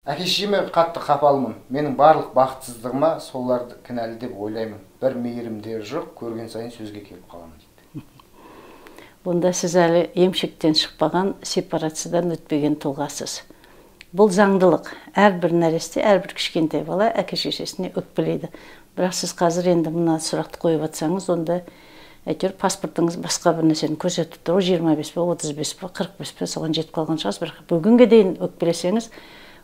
Әке-шешеме қатты қапалымын. Менің барлық бақытсыздығыма соларды кінәлі деп ойлаймын. Бір мейірімдері жоқ, көрген сайын сөзге келіп қаламын дейді. Бұнда сіз әлі емшектен шықпаған, сепарациядан өтпеген тұлғасыз. Бұл заңдылық. Әрбір нәресте, әрбір кішкентай бала әке-шешесіне өкпелейді. Бірақ сіз қазір енді мына сұрақты қойып атсаңыз, онда әйтеуір паспортыңыз басқа бір нәрсені көрсетіп тұр, 25 пе, 35 пе, 45 пе, соған жетіп қалған шығарсыз. Бірақ бүгінге дейін өкпелесеңіз,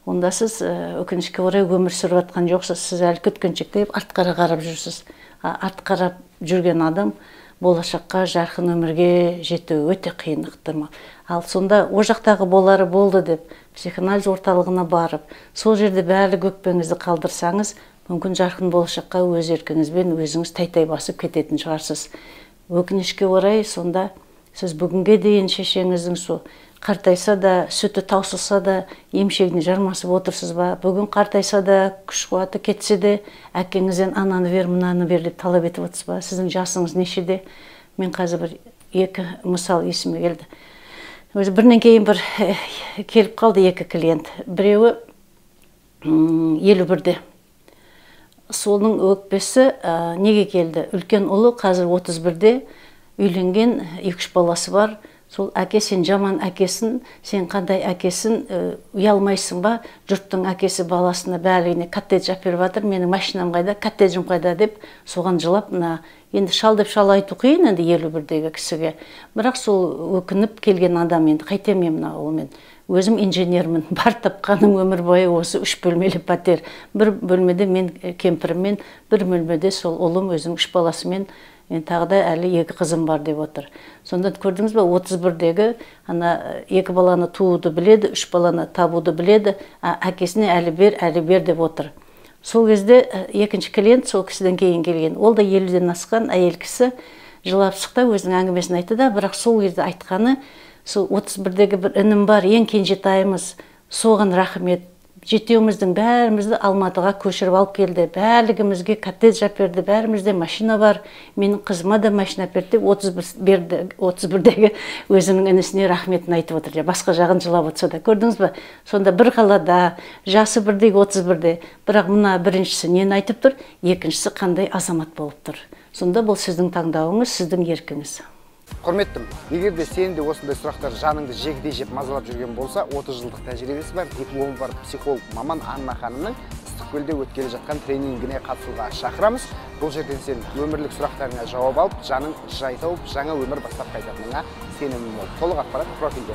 онда сіз өкінішке орай өмір сүріп жатқан жоқсыз. Сіз әлі күткіншектеп артқа қарап жүрсіз. Артқа қарап жүрген адам болашаққа, жарқын өмірге жетуі өте қиын ықтырмал. Ал сонда о жақтағы болары болды деп психоанализ орталығына барып, сол жерде барлық өкпеңізді қалдырсаңыз, мүмкін жарқын болашаққа өз еркіңізбен өзіңіз тай-тай басып кететін шығарсыз. Өкінішке орай сонда сіз бүгінге дейін шешеңіздің сол қартайса да, сүті таусылса да, емшегіне жармасып отырсыз ба? Бүгін қартайса да, күш қуаты кетсе де, әкеңізден ананы бер, мынаны бер деп талап етіп отырсыз ба? Сіздің жасыңыз нешеде? Мен қазір бір екі мысал есіме келді. Өзі бірінен кейін бір келіп қалды екі клиент. Біреуі 51-де. Соның өкпесі неге келді? Үлкен ұлы қазір 31-де, үйленген, 2-3 баласы бар. Сол әке сен жаман әкесін, сен қандай әкесін ұялмайсың ба? Жұрттың әкесі баласына бәріне коттедж әперіп жатыр, менің машинам қайда, коттеджім қайда деп соған жылап, енді шал деп шал айту қиын енді 51-дегі кісіге. Бірақ сол өкініп келген адам енді қайтемін ол мен. Өзім инженермін, бар тапқаным өмір бойы осы 3 бөлмелі пәтер. Бір бөлмеде мен кемпіріммен, бір бөлмеде сол ұлым өзім 3 баласымен, тағы да әлі 2 қызым бар деп отыр. Сонда көрдіңіз бе, 31-дегі ана 2 баланы тууды біледі, 3 баланы табуды біледі, әкесіне әлі бер деп отыр. Сол кезде екінші клиент сол кісіден кейін келген. Ол да 50-ден асқан әйел кісі жылап шықты, өзінің әңгімесін айтты да, бірақ сол кезде айтқаны, сол 31-дегі бір інім бар, ең кенжетайымыз, соған рахмет. Жетеуміздің бәрімізді Алматыға көшіріп алып келді. Бәрлігімізге коттедж әперді, бәрімізде машина бар. Менің қызыма да машина әперді деп 31-дегі өзінің інісіне рахметін айтып отыр. Басқа жағын жылап отырса да. Көрдіңіз бе? Сонда бір қалада, жасы бірдегі 31-де. Бірақ мына біріншісі нені айтып тұр, екіншісі қандай азамат болып тұр. Сонда бұл сіздің таңдауыңыз, сіздің еркіңіз. Құрметтім, егер де сен де осындай сұрақтар жаныңды жегідей жеп мазалап жүрген болса, 30 жылдық тәжірибесі бар, дипломы бар психолог маман Анна ханымның Ыстықкөлде өткелі жатқан тренингіне қатысуға шақырамыз. Бұл жерден сен өмірлік сұрақтарыңа жауап алып, жаның жай тауып, жаңа өмір бастап қайтатыныңа сенімім мол. Толық ақпарат профилде.